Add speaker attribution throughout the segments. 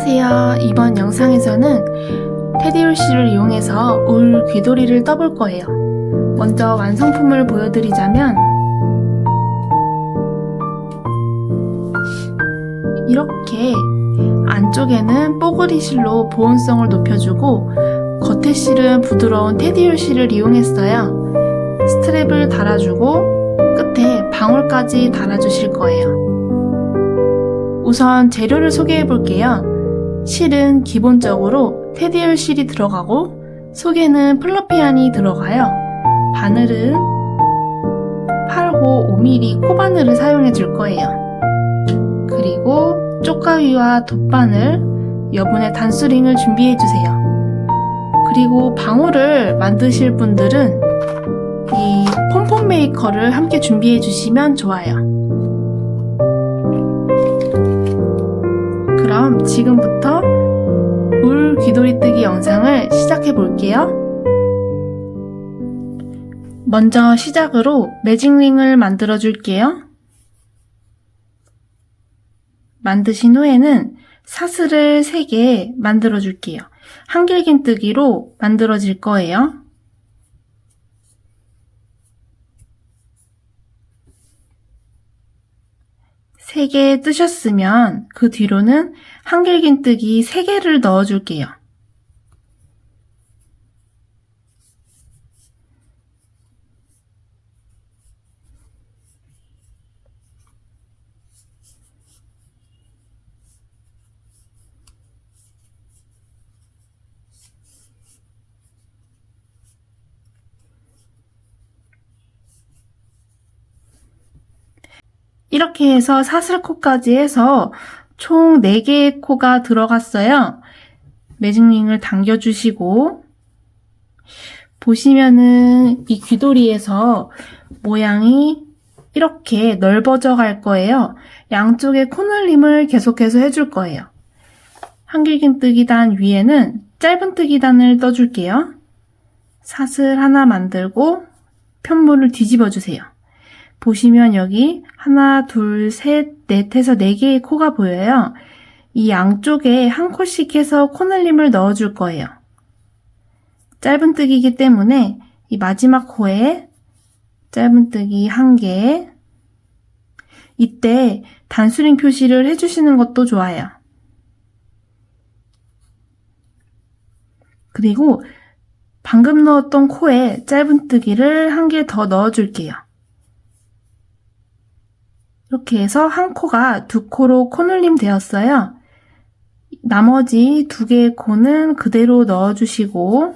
Speaker 1: 안녕하세요. 이번 영상에서는 테디올씨를 이용해서 울 귀돌이를 떠볼 거예요. 먼저 완성품을 보여드리자면 이렇게 안쪽에는 뽀글이 실로 보온성을 높여주고 겉에 실은 부드러운 테디올 실을 이용했어요. 스트랩을 달아주고 끝에 방울까지 달아주실 거예요. 우선 재료를 소개해 볼게요. 실은 기본적으로 테디올 실이 들어가고 속에는 플러피안이 들어가요. 바늘은 8호 5mm 코바늘을 사용해 줄 거예요. 그리고 쪽가위와 돗바늘, 여분의 단수링을 준비해 주세요. 그리고 방울을 만드실 분들은 이 폼폼 메이커를 함께 준비해 주시면 좋아요. 그럼 지금부터 울 귀돌이 뜨기 영상을 시작해 볼게요. 먼저 시작으로 매직링을 만들어 줄게요. 만드신 후에는 사슬을 3개 만들어 줄게요. 한길긴뜨기로 만들어질 거예요. 세 개 뜨셨으면 그 뒤로는 한길긴뜨기 3개를 넣어 줄게요. 이렇게 해서 사슬코까지 해서 총 4개의 코가 들어갔어요. 매직링을 당겨주시고 보시면은 이 귀돌이에서 모양이 이렇게 넓어져 갈 거예요. 양쪽에 코늘림을 계속해서 해줄 거예요. 한길긴뜨기단 위에는 짧은뜨기단을 떠줄게요. 사슬 하나 만들고 편물을 뒤집어 주세요. 보시면 여기 하나, 둘, 셋, 넷 해서 4개의 코가 보여요. 이 양쪽에 한 코씩 해서 코늘림을 넣어줄 거예요. 짧은뜨기이기 때문에 이 마지막 코에 짧은뜨기 1개, 이때 단수링 표시를 해주시는 것도 좋아요. 그리고 방금 넣었던 코에 짧은뜨기를 1개 더 넣어줄게요. 이렇게 해서 한 코가 2코로 코늘림 되었어요. 나머지 2개의 코는 그대로 넣어주시고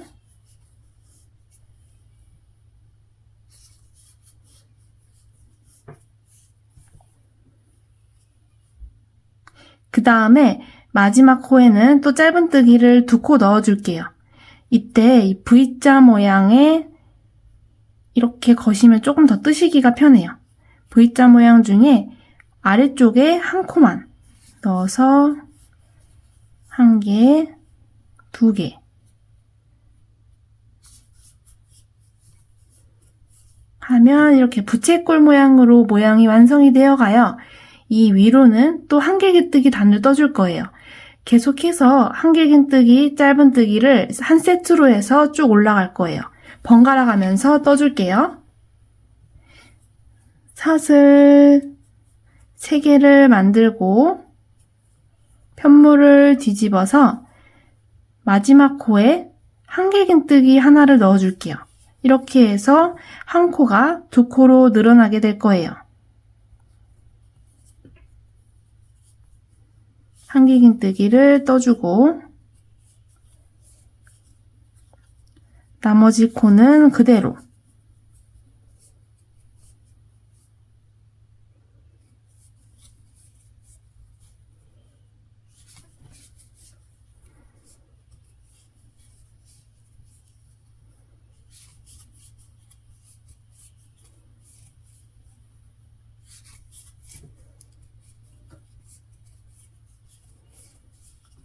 Speaker 1: 그 다음에 마지막 코에는 또 짧은뜨기를 2코 넣어줄게요. 이때 이 V자 모양에 이렇게 거시면 조금 더 뜨시기가 편해요. V자 모양 중에 아래쪽에 한 코만 넣어서 1개, 2개 하면 이렇게 부채꼴 모양으로 모양이 완성이 되어 가요. 이 위로는 또 한길긴뜨기 단을 떠줄 거예요. 계속해서 한길긴뜨기, 짧은뜨기를 한 세트로 해서 쭉 올라갈 거예요. 번갈아 가면서 떠줄게요. 사슬 3개를 만들고 편물을 뒤집어서 마지막 코에 한길긴뜨기 하나를 넣어 줄게요. 이렇게 해서 한 코가 2코로 늘어나게 될 거예요. 한길긴뜨기를 떠주고 나머지 코는 그대로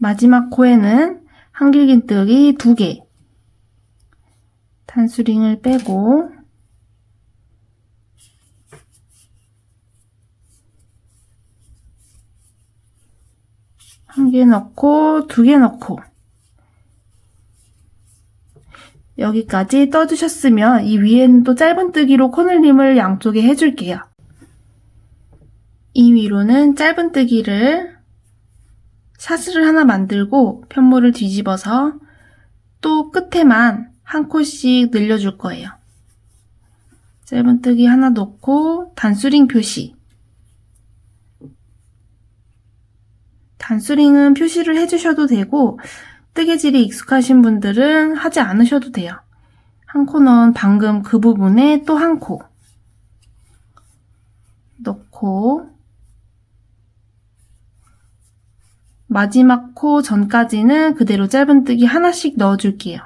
Speaker 1: 마지막 코에는 한길긴뜨기 2개 단수링을 빼고 1개 넣고 2개 넣고 여기까지 떠주셨으면 이 위에는 또 짧은뜨기로 코늘림을 양쪽에 해줄게요. 이 위로는 짧은뜨기를 사슬을 하나 만들고 편물을 뒤집어서 또 끝에만 한 코씩 늘려줄 거예요. 짧은뜨기 하나 놓고 단수링 표시. 단수링은 표시를 해주셔도 되고 뜨개질이 익숙하신 분들은 하지 않으셔도 돼요. 한 코 넣은 방금 그 부분에 또 한 코 넣고 마지막 코 전까지는 그대로 짧은뜨기 하나씩 넣어줄게요.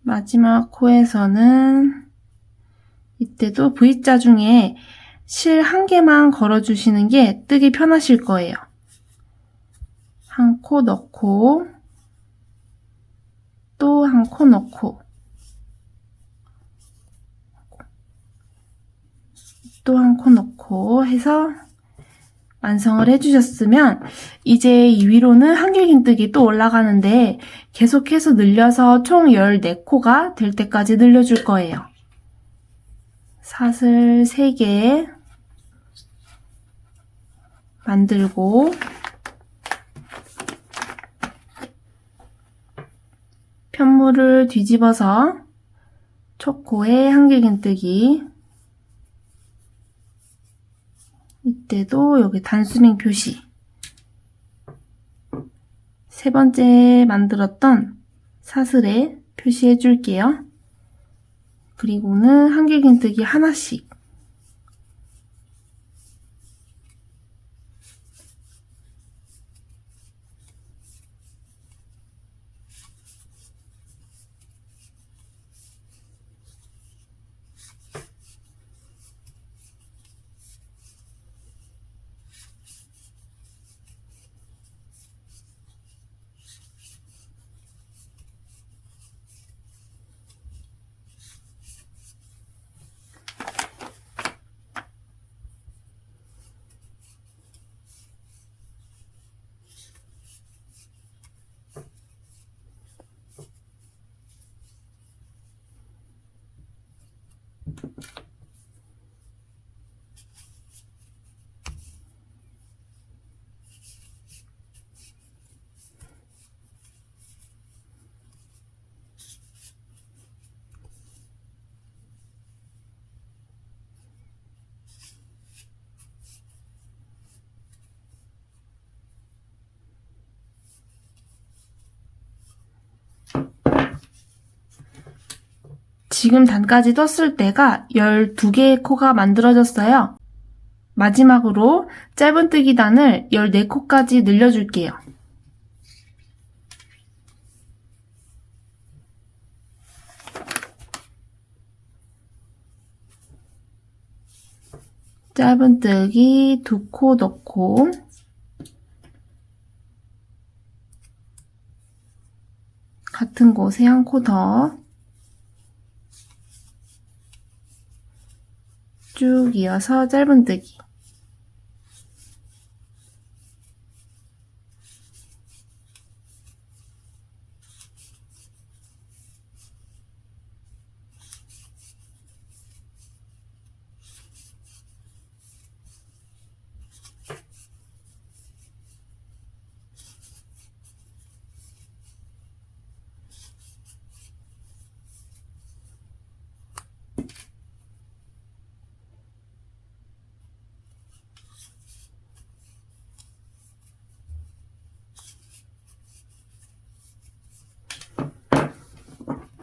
Speaker 1: 마지막 코에서는 이때도 V자 중에 실 한 개만 걸어주시는 게 뜨기 편하실 거예요. 한 코 넣고 또 한 코 넣고 또 한 코 넣고 해서 완성을 해주셨으면 이제 이 위로는 한길긴뜨기 또 올라가는데 계속해서 늘려서 총 14코가 될 때까지 늘려줄 거예요. 사슬 3개 만들고 편물을 뒤집어서 촉코에 한길긴뜨기 이때도 여기 단수링 표시 세 번째 만들었던 사슬에 표시해 줄게요. 그리고는 한길긴뜨기 하나씩 지금 단까지 떴을 때가 12개의 코가 만들어졌어요. 마지막으로 짧은뜨기 단을 14코까지 늘려줄게요. 짧은뜨기 2코 넣고 같은 곳에 한 코 더 쭉 이어서 짧은뜨기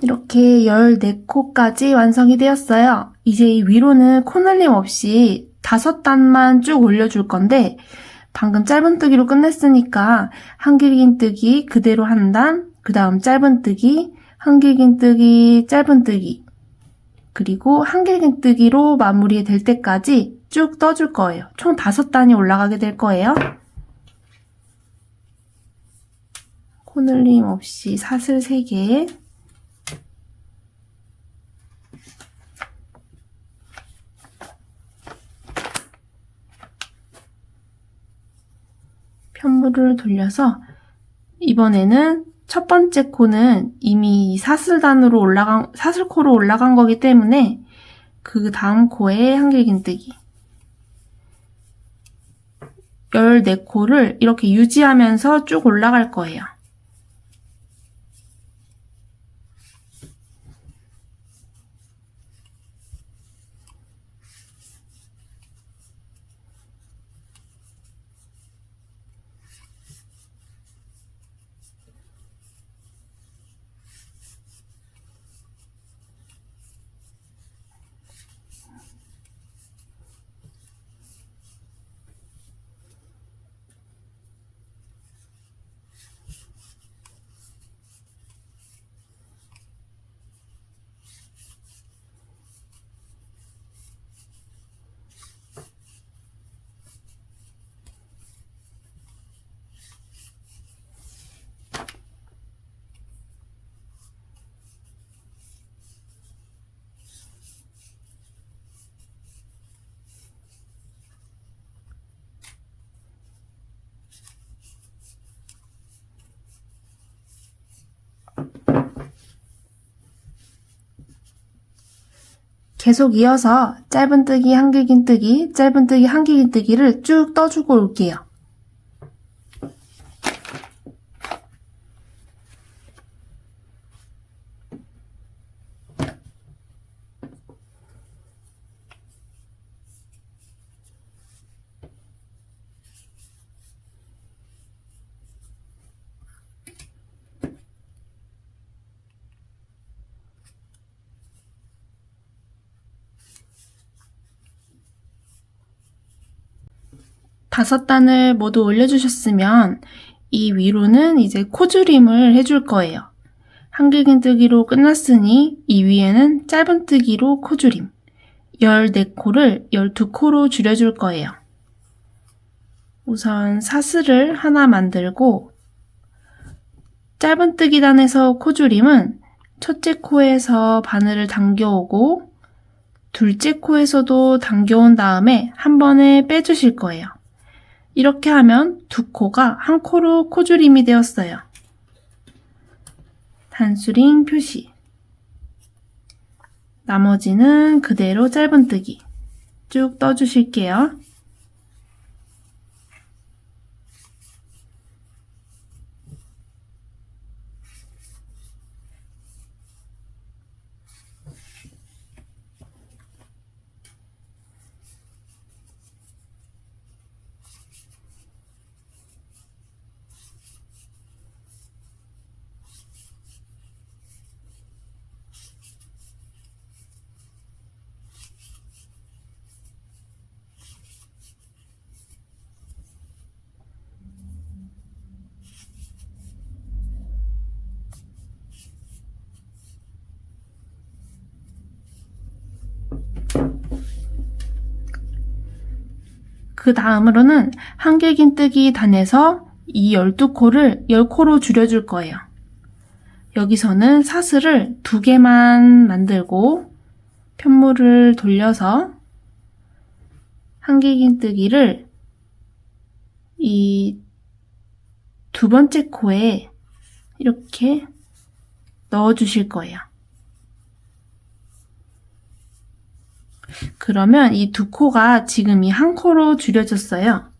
Speaker 1: 이렇게 14코까지 완성이 되었어요. 이제 이 위로는 코늘림 없이 5단만 쭉 올려줄 건데 방금 짧은뜨기로 끝냈으니까 한길긴뜨기 그대로 한 단, 그 다음 짧은뜨기, 한길긴뜨기, 짧은뜨기, 그리고 한길긴뜨기로 마무리 될 때까지 쭉 떠줄 거예요. 총 5단이 올라가게 될 거예요. 코늘림 없이 사슬 3개, 편물을 돌려서 이번에는 첫 번째 코는 이미 사슬코로 올라간 거기 때문에 그 다음 코에 한길긴뜨기 14코를 이렇게 유지하면서 쭉 올라갈 거예요. 계속 이어서 짧은뜨기, 한길긴뜨기, 짧은뜨기, 한길긴뜨기를 쭉 떠주고 올게요. 다섯 단을 모두 올려주셨으면 이 위로는 이제 코줄임을 해줄 거예요. 한길긴뜨기로 끝났으니 이 위에는 짧은뜨기로 코줄임 14코를 12코로 줄여줄 거예요. 우선 사슬을 하나 만들고 짧은뜨기 단에서 코줄임은 첫째 코에서 바늘을 당겨오고 둘째 코에서도 당겨온 다음에 한 번에 빼주실 거예요. 이렇게 하면 두 코가 한 코로 코줄임이 되었어요. 단수링 표시. 나머지는 그대로 짧은뜨기 쭉 떠주실게요. 그 다음으로는 한길긴뜨기 단에서 이 12코를 10코로 줄여줄 거예요. 여기서는 사슬을 2개만 만들고 편물을 돌려서 한길긴뜨기를 이 두 번째 코에 이렇게 넣어 주실 거예요. 그러면 이 두 코가 지금 이 한 코로 줄여졌어요.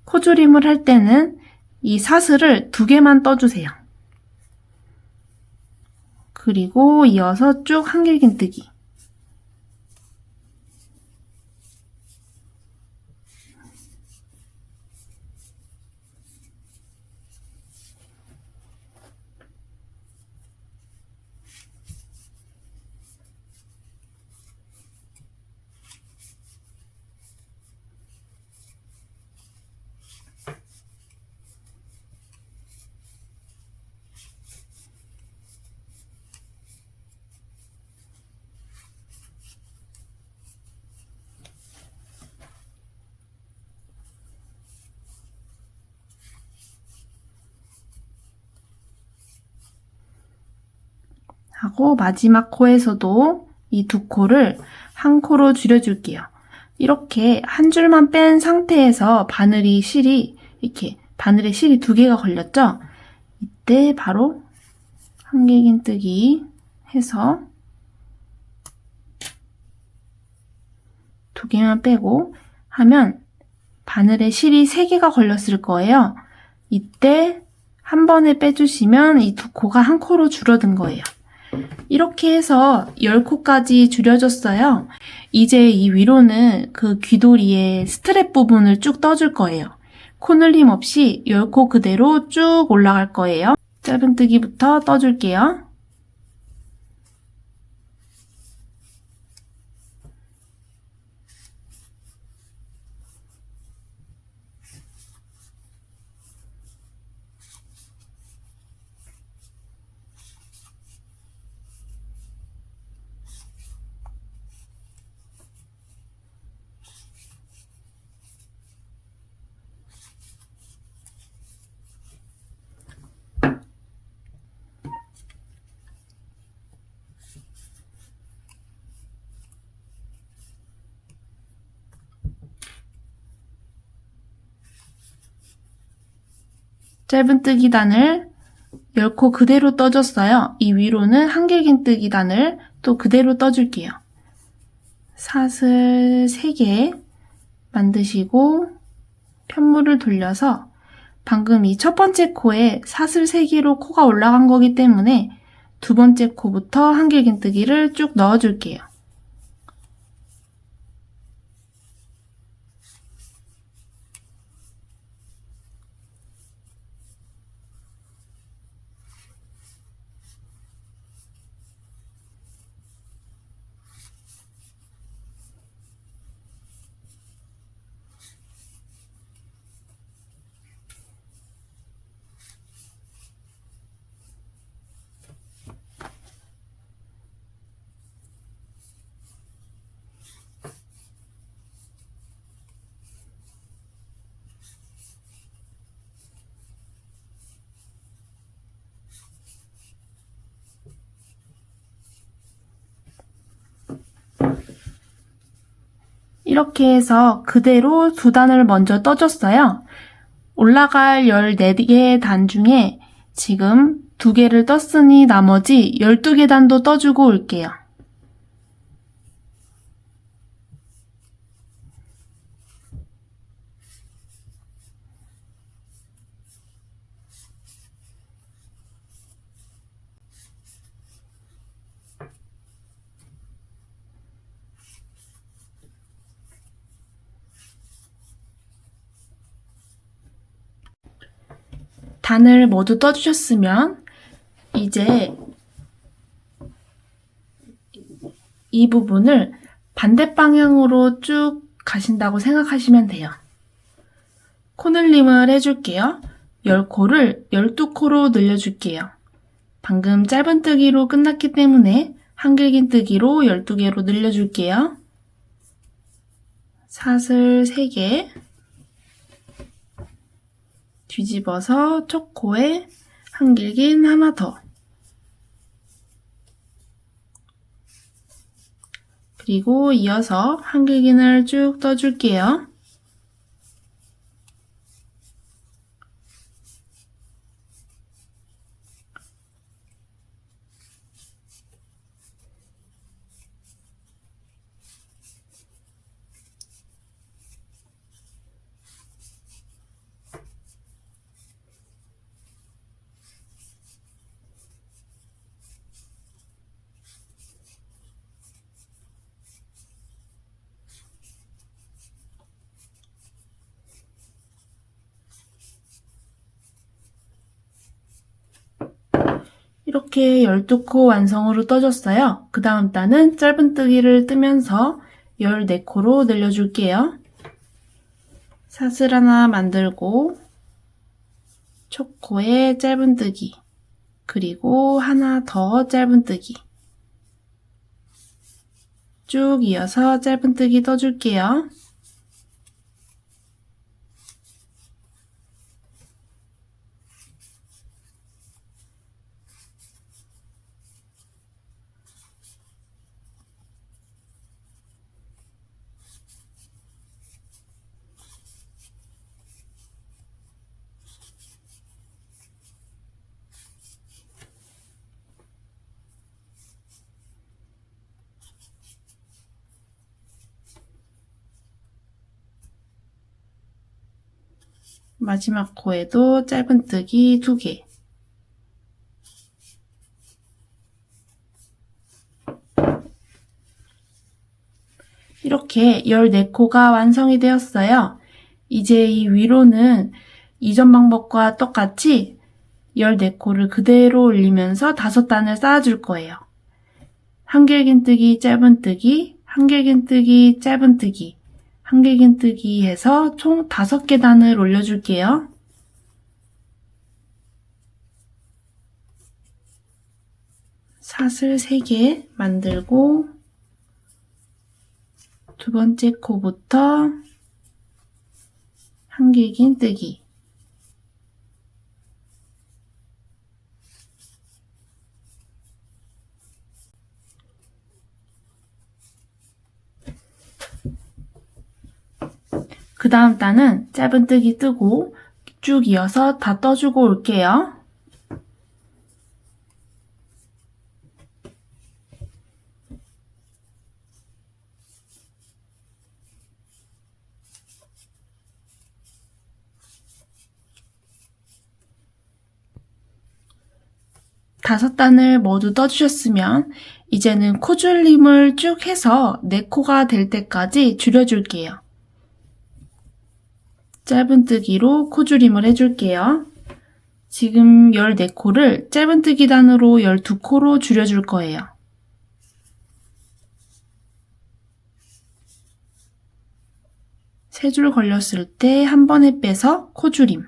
Speaker 1: 코줄임을 할 때는 이 사슬을 2개만 떠주세요. 그리고 이어서 쭉 한길긴뜨기. 하고 마지막 코에서도 이 두 코를 한 코로 줄여줄게요. 이렇게 한 줄만 뺀 상태에서 바늘에 실이 두 개가 걸렸죠? 이때 바로 한길긴뜨기 해서 두 개만 빼고 하면 바늘에 실이 3개가 걸렸을 거예요. 이때 한 번에 빼주시면 이 두 코가 한 코로 줄어든 거예요. 이렇게 해서 10코까지 줄여줬어요. 이제 이 위로는 그 귀도리의 스트랩 부분을 쭉 떠줄 거예요. 코늘림 없이 10코 그대로 쭉 올라갈 거예요. 짧은뜨기부터 떠줄게요. 짧은뜨기단을 10코 그대로 떠줬어요. 이 위로는 한길긴뜨기단을 또 그대로 떠줄게요. 사슬 3개 만드시고 편물을 돌려서 방금 이 첫 번째 코에 사슬 3개로 코가 올라간 거기 때문에 두 번째 코부터 한길긴뜨기를 쭉 넣어줄게요. 이렇게 해서 그대로 두 단을 먼저 떠줬어요. 올라갈 14개 단 중에 지금 2개를 떴으니 나머지 12개 단도 떠주고 올게요. 단을 모두 떠주셨으면 이제 이 부분을 반대 방향으로 쭉 가신다고 생각하시면 돼요. 코늘림을 해줄게요. 10코를 12코로 늘려줄게요. 방금 짧은뜨기로 끝났기 때문에 한길긴뜨기로 12개로 늘려줄게요. 사슬 3개 뒤집어서 첫 코에 한길긴 하나 더, 그리고 이어서 한길긴을 쭉 떠줄게요. 이렇게 12코 완성으로 떠줬어요. 그 다음 단은 짧은뜨기를 뜨면서 14코로 늘려줄게요. 사슬 하나 만들고 첫 코에 짧은뜨기, 그리고 하나 더 짧은뜨기, 쭉 이어서 짧은뜨기 떠줄게요. 마지막 코에도 짧은뜨기 2개. 이렇게 14코가 완성이 되었어요. 이제 이 위로는 이전 방법과 똑같이 14코를 그대로 올리면서 5단을 쌓아줄 거예요. 한길긴뜨기, 짧은뜨기, 한길긴뜨기, 짧은뜨기, 한길긴뜨기 해서 총 5개 단을 올려줄게요. 사슬 3개 만들고 두 번째 코부터 한길긴뜨기, 그 다음 단은 짧은뜨기 뜨고 쭉 이어서 다 떠주고 올게요. 다섯 단을 모두 떠주셨으면 이제는 코줄림을 쭉 해서 4코가 될 때까지 줄여줄게요. 짧은뜨기로 코줄임을 해줄게요. 지금 14코를 짧은뜨기 단으로 12코로 줄여줄 거예요. 세 줄 걸렸을 때 한 번에 빼서 코줄임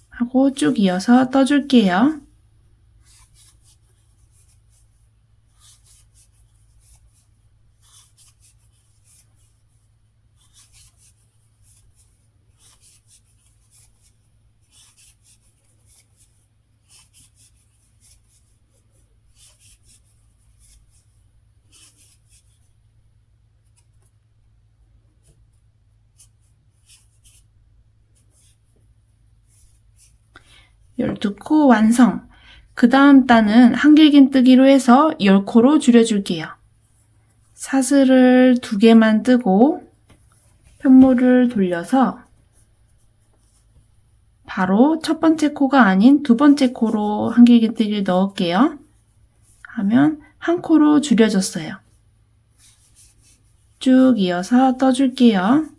Speaker 1: 하고 쭉 이어서 떠줄게요. 열두 코 완성! 그 다음 단은 한길긴뜨기로 해서 10코로 줄여줄게요. 사슬을 2개만 뜨고 편물을 돌려서 바로 첫 번째 코가 아닌 두 번째 코로 한길긴뜨기를 넣을게요. 하면 한 코로 줄여줬어요. 쭉 이어서 떠줄게요.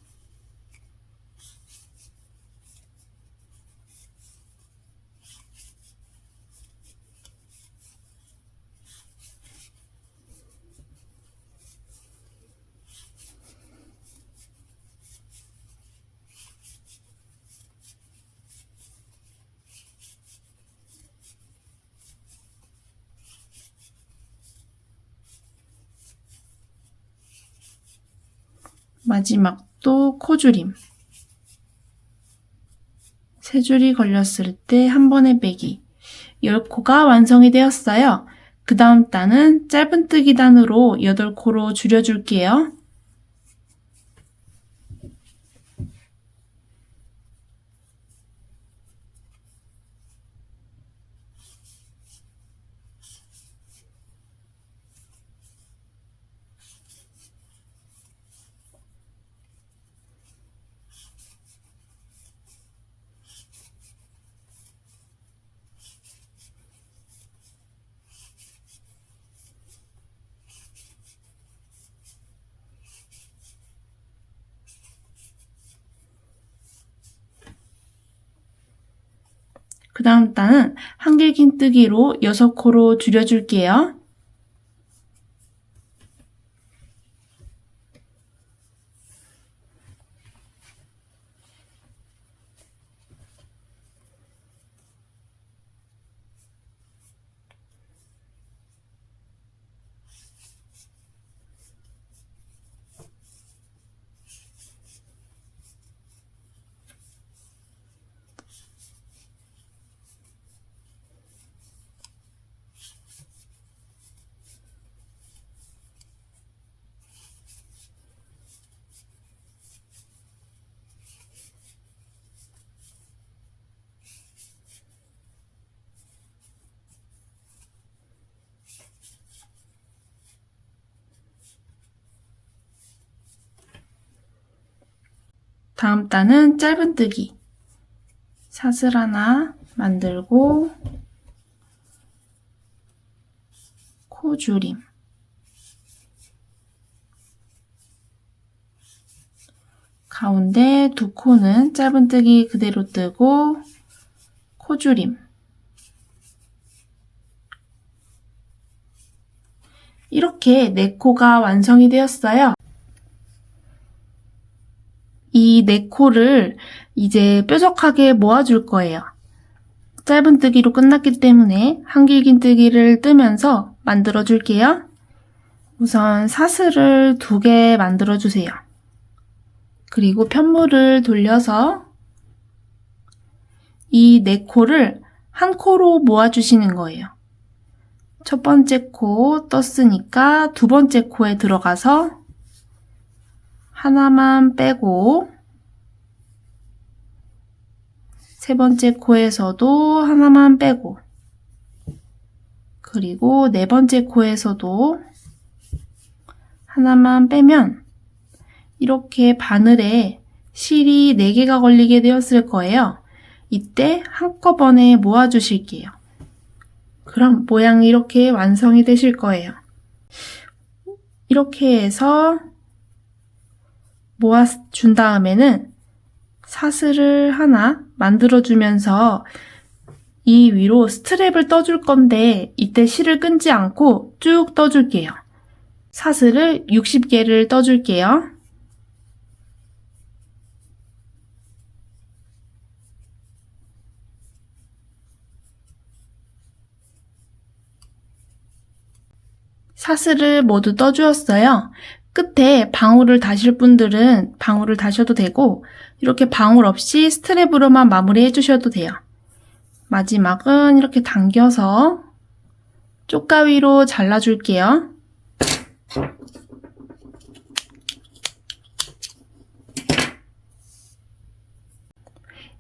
Speaker 1: 마지막도 코줄임. 3줄이 걸렸을 때 한 번에 빼기. 10코가 완성이 되었어요. 그 다음 단은 짧은뜨기 단으로 8코로 줄여줄게요. 그 다음 단은 한길긴뜨기로 6코로 줄여줄게요. 다음 단은 짧은뜨기. 사슬 하나 만들고 코줄임. 가운데 두 코는 짧은뜨기 그대로 뜨고 코줄임. 이렇게 4코가 완성이 되었어요. 이 4코를 이제 뾰족하게 모아줄 거예요. 짧은뜨기로 끝났기 때문에 한길긴뜨기를 뜨면서 만들어 줄게요. 우선 사슬을 2개 만들어 주세요. 그리고 편물을 돌려서 이 4코를 한 코로 모아주시는 거예요. 첫 번째 코 떴으니까 두 번째 코에 들어가서 하나만 빼고 세 번째 코에서도 하나만 빼고 그리고 네 번째 코에서도 하나만 빼면 이렇게 바늘에 실이 4개가 걸리게 되었을 거예요. 이때 한꺼번에 모아주실게요. 그럼 모양이 이렇게 완성이 되실 거예요. 이렇게 해서 모아준 다음에는 사슬을 하나 만들어주면서 이 위로 스트랩을 떠줄 건데 이때 실을 끊지 않고 쭉 떠줄게요. 사슬을 60개를 떠줄게요. 사슬을 모두 떠주었어요. 끝에 방울을 다실 분들은 방울을 다셔도 되고 이렇게 방울 없이 스트랩으로만 마무리 해주셔도 돼요. 마지막은 이렇게 당겨서 쪽가위로 잘라줄게요.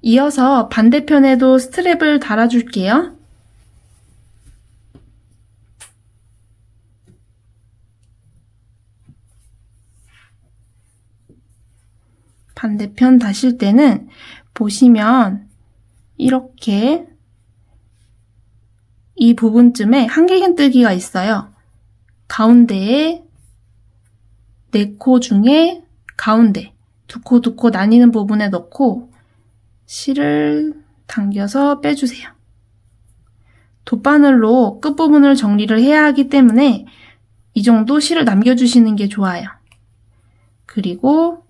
Speaker 1: 이어서 반대편에도 스트랩을 달아줄게요. 반대편 다실 때는 보시면 이렇게 이 부분쯤에 한길긴뜨기가 있어요. 가운데에 4코 중에 가운데 2코 나뉘는 부분에 넣고 실을 당겨서 빼주세요. 돗바늘로 끝부분을 정리를 해야 하기 때문에 이 정도 실을 남겨주시는 게 좋아요. 그리고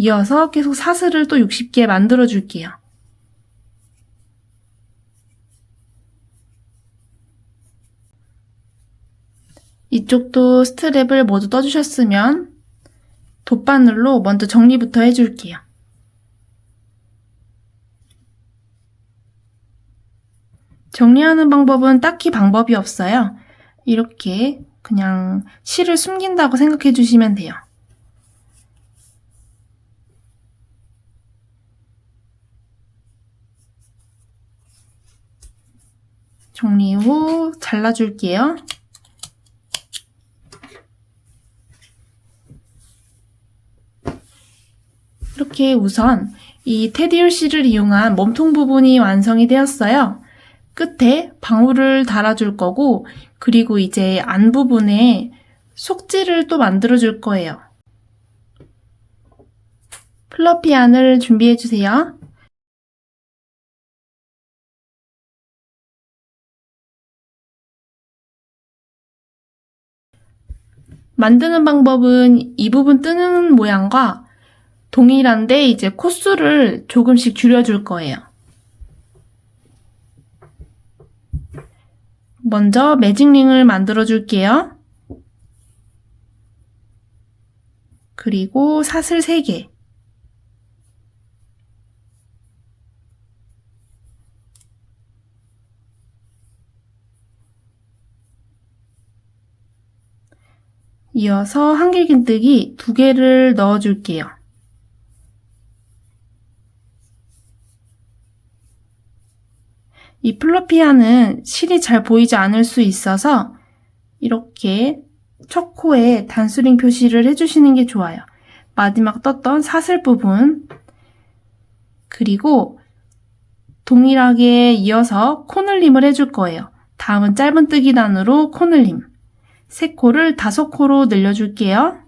Speaker 1: 이어서 계속 사슬을 또 60개 만들어 줄게요. 이쪽도 스트랩을 모두 떠주셨으면 돗바늘로 먼저 정리부터 해줄게요. 정리하는 방법은 딱히 방법이 없어요. 이렇게 그냥 실을 숨긴다고 생각해 주시면 돼요. 정리 후 잘라줄게요. 이렇게 우선 이 테디올 실을 이용한 몸통 부분이 완성이 되었어요. 끝에 방울을 달아줄 거고 그리고 이제 안 부분에 속지를 또 만들어 줄 거예요. 플러피 안을 준비해 주세요. 만드는 방법은 이 부분 뜨는 모양과 동일한데 이제 코수를 조금씩 줄여줄 거예요. 먼저 매직링을 만들어 줄게요. 그리고 사슬 3개. 이어서 한길긴뜨기 2개를 넣어 줄게요. 이 플러피아는 실이 잘 보이지 않을 수 있어서 이렇게 첫 코에 단수링 표시를 해주시는 게 좋아요. 마지막 떴던 사슬 부분, 그리고 동일하게 이어서 코늘림을 해줄 거예요. 다음은 짧은뜨기 단으로 코늘림. 3코를 5코로 늘려줄게요.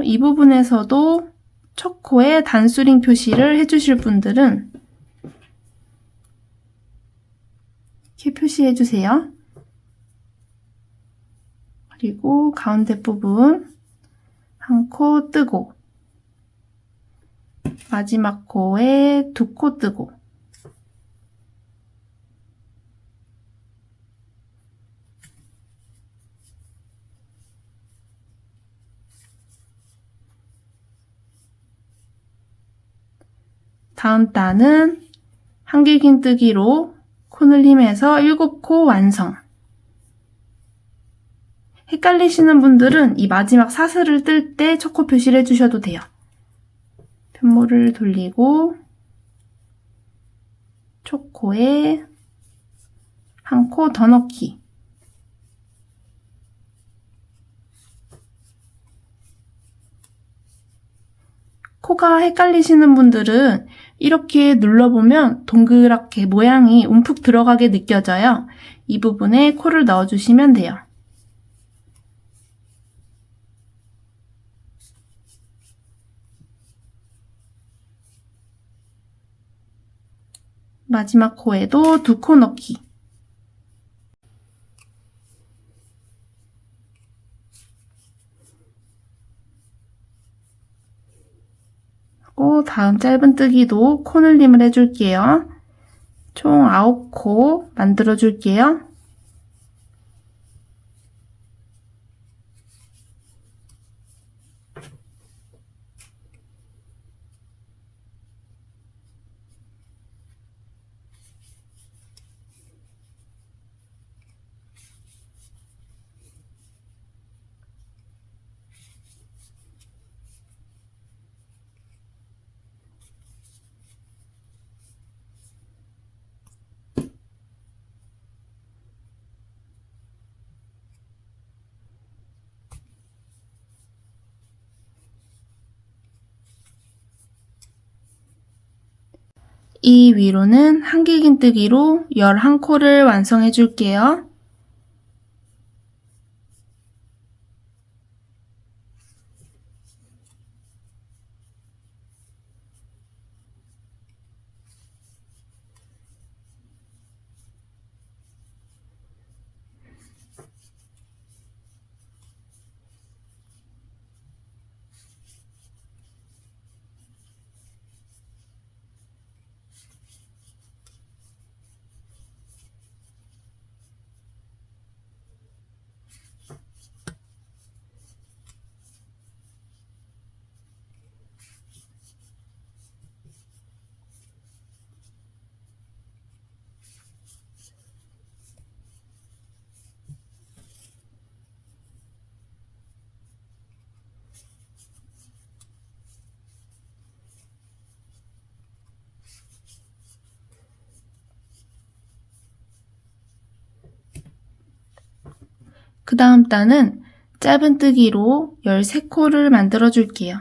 Speaker 1: 이 부분에서도 첫 코에 단수링 표시를 해주실 분들은 이렇게 표시해주세요. 그리고 가운데 부분 한 코 뜨고 마지막 코에 2코 뜨고 다음 단은 한길긴뜨기로 코늘림해서 7코 완성. 헷갈리시는 분들은 이 마지막 사슬을 뜰 때 첫 코 표시를 해주셔도 돼요. 편모를 돌리고 첫 코에 한 코 더 넣기. 코가 헷갈리시는 분들은 이렇게 눌러보면 동그랗게 모양이 움푹 들어가게 느껴져요. 이 부분에 코를 넣어주시면 돼요. 마지막 코에도 2코 넣기. 하고 다음 짧은뜨기도 코늘림을 해줄게요. 총 9코 만들어줄게요. 이 위로는 한길긴뜨기로 11코를 완성해 줄게요. 그 다음 단은 짧은뜨기로 13코를 만들어 줄게요.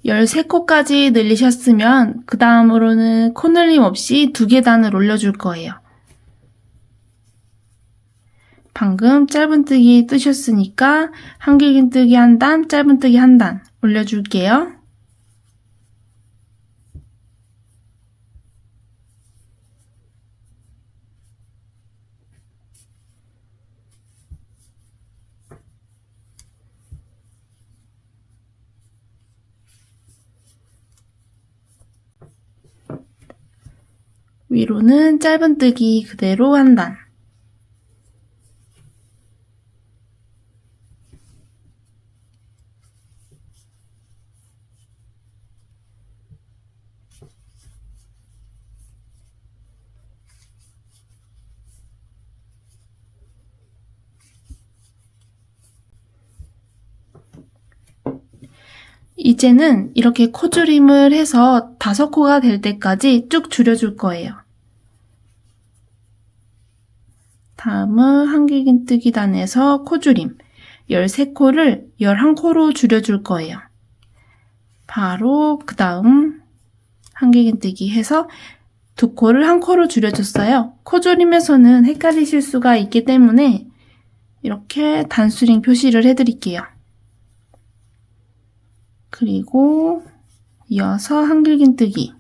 Speaker 1: 열세 코까지 늘리셨으면 그 다음으로는 코늘림 없이 2계단을 올려줄 거예요. 방금 짧은뜨기 뜨셨으니까 한길긴뜨기 1단, 짧은뜨기 1단 올려줄게요. 위로는 짧은뜨기 그대로 1단. 이제는 이렇게 코줄임을 해서 5코가 될 때까지 쭉 줄여줄 거예요. 다음은 한길긴뜨기단에서 코줄임 13코를 11코로 줄여줄 거예요. 바로 그 다음 한길긴뜨기 해서 2코를 1코로 줄여줬어요. 코줄임에서는 헷갈리실 수가 있기 때문에 이렇게 단수링 표시를 해드릴게요. 그리고 이어서 한길긴뜨기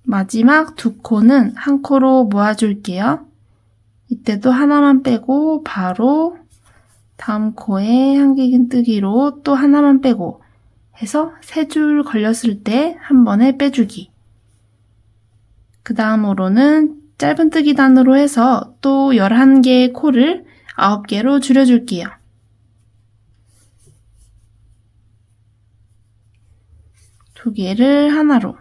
Speaker 1: 마지막 2코는 1코로 모아줄게요. 이때도 하나만 빼고 바로 다음 코에 한길긴뜨기로 또 하나만 빼고 해서 3줄 걸렸을 때 한 번에 빼주기. 그 다음으로는 짧은뜨기단으로 해서 또 11개의 코를 9개로 줄여줄게요. 두 개를 하나로.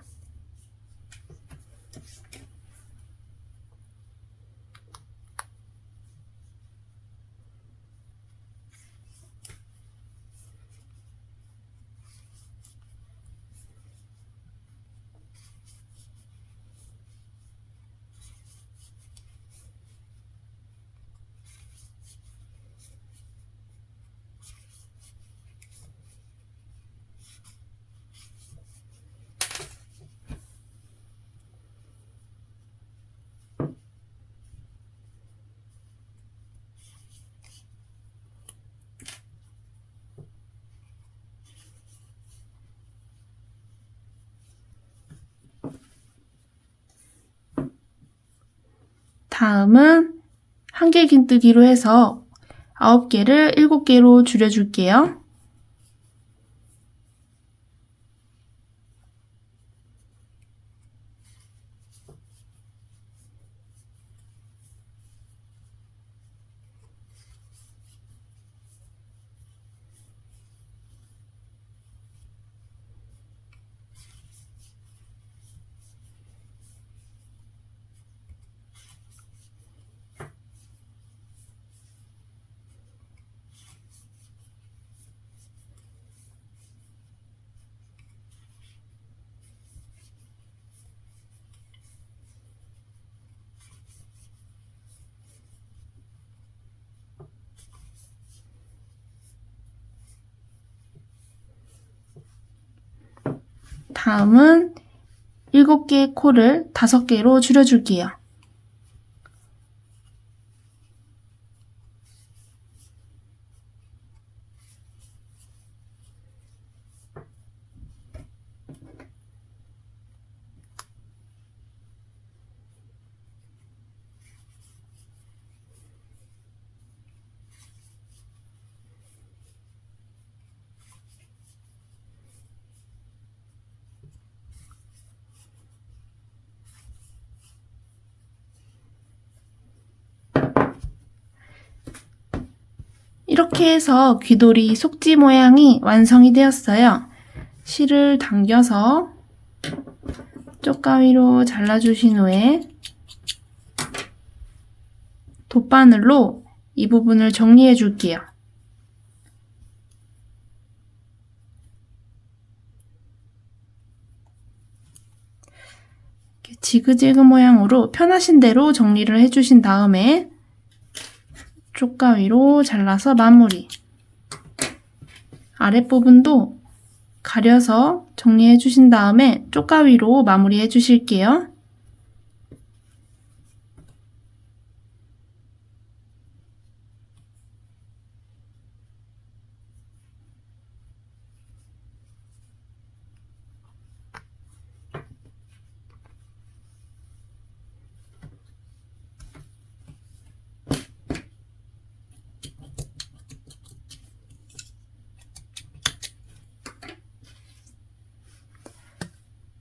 Speaker 1: 다음은 한길긴뜨기로 해서 9개를 7개로 줄여줄게요. 다음은 7개의 코를 5개로 줄여줄게요. 이렇게 해서 귀돌이 속지 모양이 완성이 되었어요. 실을 당겨서 쪽가위로 잘라주신 후에 돗바늘로 이 부분을 정리해 줄게요. 이렇게 지그재그 모양으로 편하신 대로 정리를 해주신 다음에 쪽가위로 잘라서 마무리. 아랫부분도 가려서 정리해 주신 다음에 쪽가위로 마무리해 주실게요.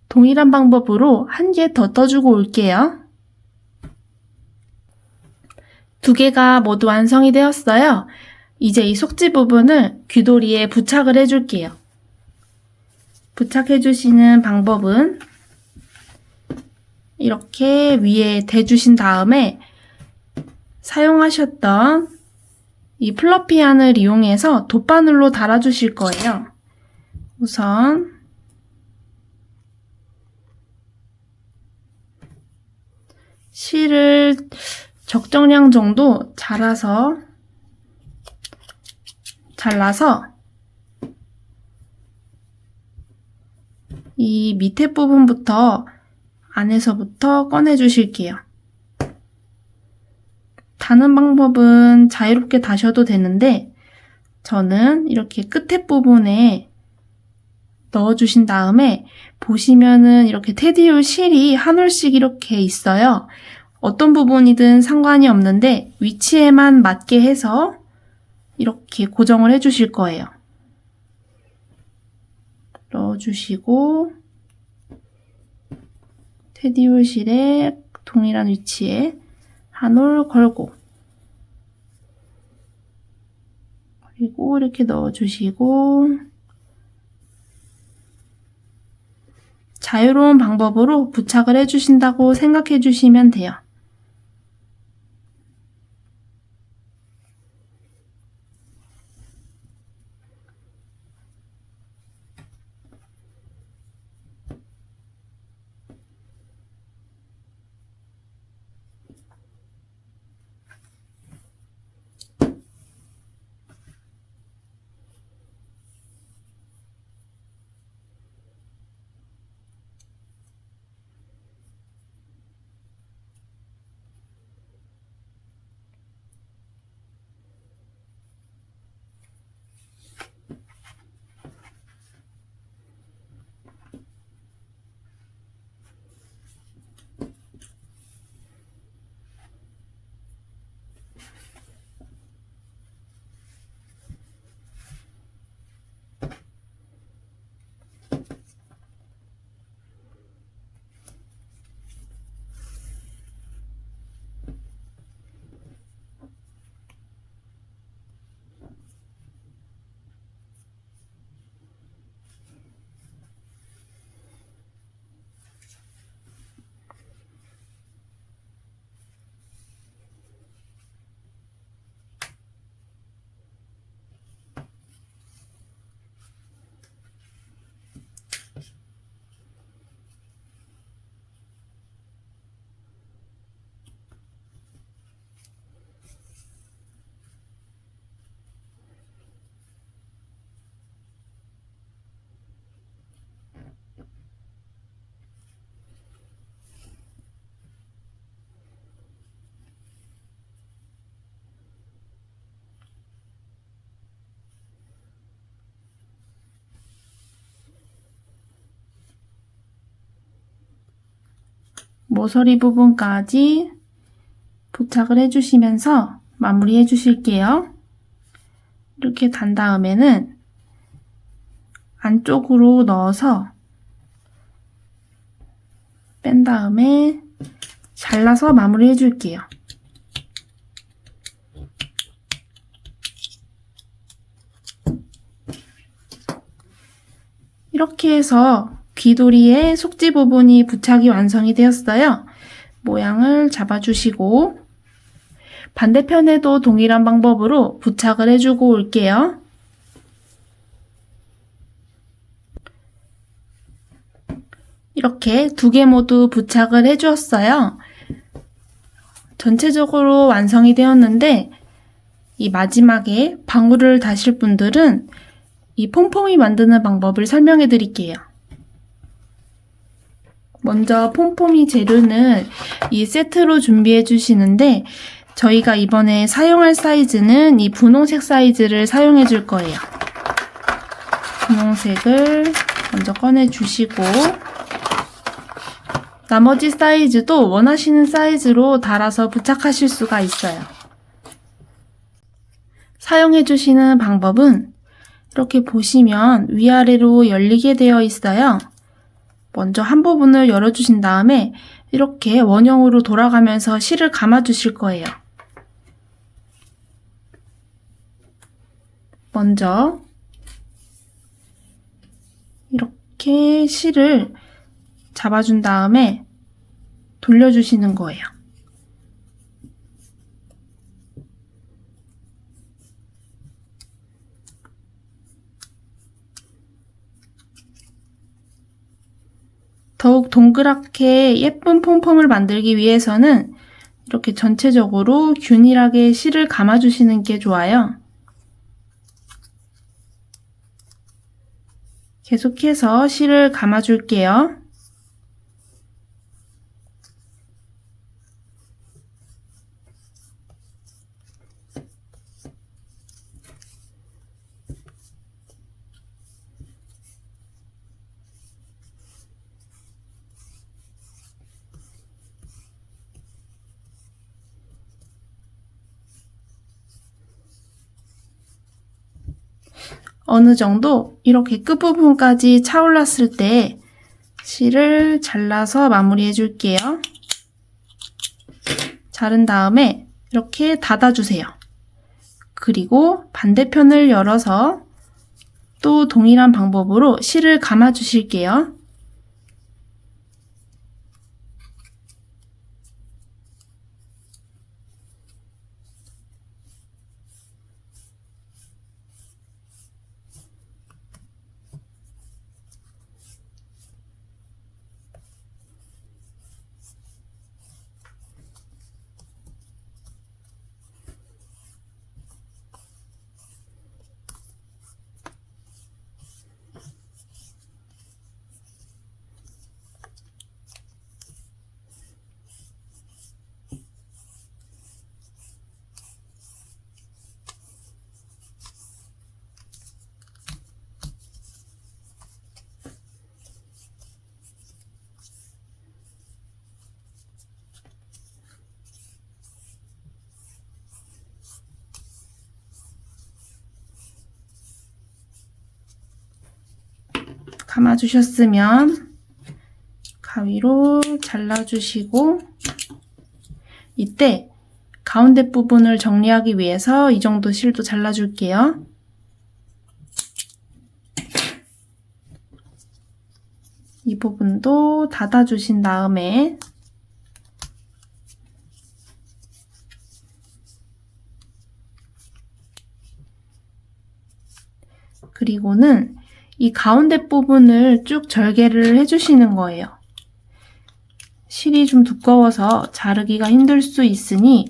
Speaker 1: 동일한 방법으로 한 개 더 떠주고 올게요. 두 개가 모두 완성이 되었어요. 이제 이 속지 부분을 귀돌이에 부착을 해줄게요. 부착해 주시는 방법은 이렇게 위에 대주신 다음에 사용하셨던 이 플러피 안을 이용해서 돗바늘로 달아주실 거예요. 우선 실을 적정량 정도 잘라서 이 밑에 부분부터 안에서부터 꺼내 주실게요. 다는 방법은 자유롭게 다셔도 되는데 저는 이렇게 끝에 부분에 넣어주신 다음에 보시면은 이렇게 테디올 실이 한 올씩 이렇게 있어요. 어떤 부분이든 상관이 없는데 위치에만 맞게 해서 이렇게 고정을 해주실 거예요. 넣어주시고 테디올 실에 동일한 위치에 한 올 걸고 그리고 이렇게 넣어주시고 자유로운 방법으로 부착을 해주신다고 생각해 주시면 돼요. 모서리 부분까지 부착을 해주시면서 마무리해 주실게요. 이렇게 단 다음에는 안쪽으로 넣어서 뺀 다음에 잘라서 마무리해 줄게요. 이렇게 해서 귀돌이의 속지 부분이 부착이 완성이 되었어요. 모양을 잡아주시고 반대편에도 동일한 방법으로 부착을 해주고 올게요. 이렇게 두 개 모두 부착을 해주었어요. 전체적으로 완성이 되었는데 이 마지막에 방울을 다실 분들은 이 폼폼이 만드는 방법을 설명해 드릴게요. 먼저 폼폼이 재료는 이 세트로 준비해 주시는데 저희가 이번에 사용할 사이즈는 이 분홍색 사이즈를 사용해 줄 거예요. 분홍색을 먼저 꺼내 주시고 나머지 사이즈도 원하시는 사이즈로 달아서 부착하실 수가 있어요. 사용해 주시는 방법은 이렇게 보시면 위아래로 열리게 되어 있어요. 먼저 한 부분을 열어주신 다음에 이렇게 원형으로 돌아가면서 실을 감아 주실 거예요. 먼저 이렇게 실을 잡아준 다음에 돌려주시는 거예요. 더욱 동그랗게 예쁜 폼폼을 만들기 위해서는 이렇게 전체적으로 균일하게 실을 감아주시는 게 좋아요. 계속해서 실을 감아줄게요. 어느 정도 이렇게 끝부분까지 차올랐을 때 실을 잘라서 마무리해 줄게요. 자른 다음에 이렇게 닫아주세요. 그리고 반대편을 열어서 또 동일한 방법으로 실을 감아 주실게요. 감아주셨으면 가위로 잘라주시고 이때 가운데 부분을 정리하기 위해서 이 정도 실도 잘라줄게요. 이 부분도 닫아주신 다음에 그리고는 이 가운데 부분을 쭉 절개를 해주시는 거예요. 실이 좀 두꺼워서 자르기가 힘들 수 있으니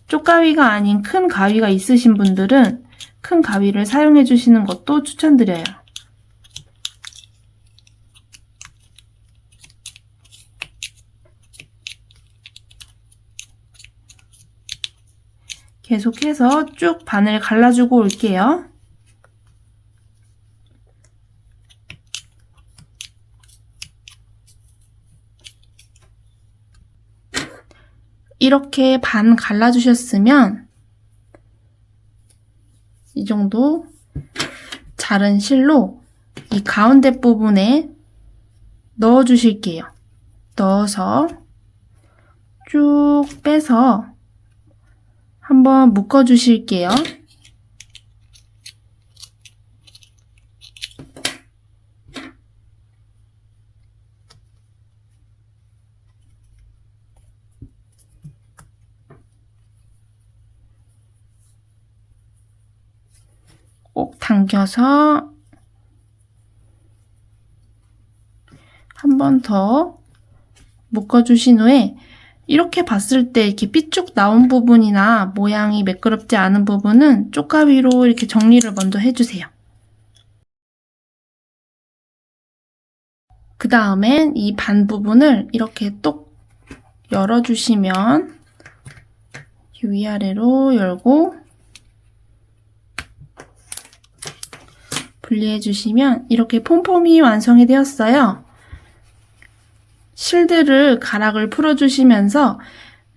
Speaker 1: 쪽가위가 아닌 큰 가위가 있으신 분들은 큰 가위를 사용해 주시는 것도 추천드려요. 계속해서 쭉 반을 갈라주고 올게요. 이렇게 반 갈라주셨으면 이 정도 자른 실로 이 가운데 부분에 넣어 주실게요. 넣어서 쭉 빼서 한번 묶어 주실게요. 꼭 당겨서 한 번 더 묶어주신 후에 이렇게 봤을 때 이렇게 삐쭉 나온 부분이나 모양이 매끄럽지 않은 부분은 쪽가위로 이렇게 정리를 먼저 해주세요. 그 다음엔 이 반 부분을 이렇게 똑 열어주시면 위아래로 열고 분리해주시면 이렇게 폼폼이 완성이 되었어요. 실드를 가락을 풀어주시면서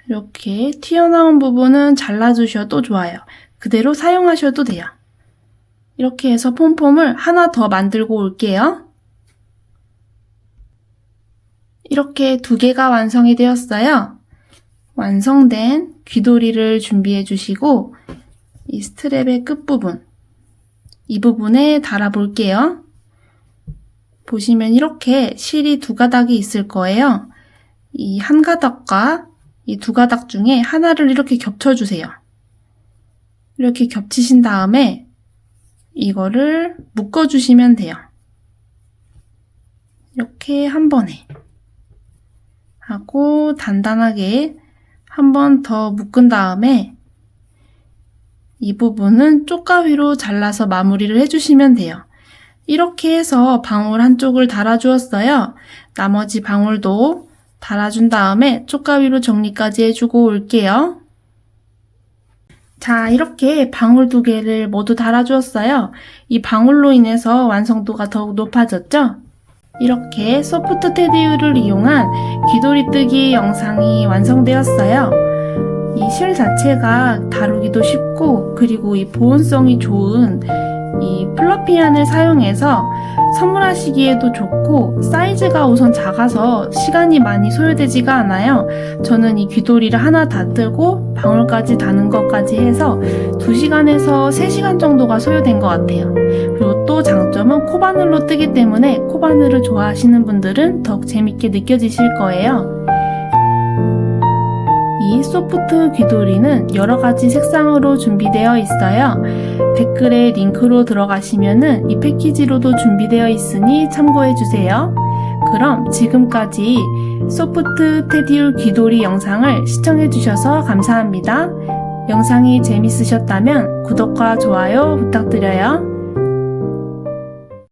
Speaker 1: 이렇게 튀어나온 부분은 잘라주셔도 좋아요. 그대로 사용하셔도 돼요. 이렇게 해서 폼폼을 하나 더 만들고 올게요. 이렇게 2개가 완성이 되었어요. 완성된 귀도리를 준비해 주시고 이 스트랩의 끝부분, 이 부분에 달아 볼게요. 보시면 이렇게 실이 2가닥이 있을 거예요. 이 한 가닥과 이 2가닥 중에 하나를 이렇게 겹쳐주세요. 이렇게 겹치신 다음에 이거를 묶어주시면 돼요. 이렇게 한 번에 하고 단단하게 한 번 더 묶은 다음에 이 부분은 쪽가위로 잘라서 마무리를 해주시면 돼요. 이렇게 해서 방울 한쪽을 달아주었어요. 나머지 방울도 달아준 다음에 쪽가위로 정리까지 해주고 올게요. 자, 이렇게 방울 2개를 모두 달아주었어요. 이 방울로 인해서 완성도가 더욱 높아졌죠? 이렇게 소프트 테디우를 이용한 귀도리 뜨기 영상이 완성되었어요. 이 실 자체가 다루기도 쉽고 그리고 이 보온성이 좋은 이 플러피안을 사용해서 선물하시기에도 좋고 사이즈가 우선 작아서 시간이 많이 소요되지가 않아요. 저는 이 귀도리를 하나 다 뜨고 방울까지 다는 것까지 해서 2시간에서 3시간 정도가 소요된 것 같아요. 그리고 또 장점은 코바늘로 뜨기 때문에 코바늘을 좋아하시는 분들은 더욱 재밌게 느껴지실 거예요. 이 소프트 귀도리는 여러가지 색상으로 준비되어 있어요. 댓글에 링크로 들어가시면은 이 패키지로도 준비되어 있으니 참고해주세요. 그럼 지금까지 소프트 테디울 귀도리 영상을 시청해주셔서 감사합니다. 영상이 재밌으셨다면 구독과 좋아요 부탁드려요.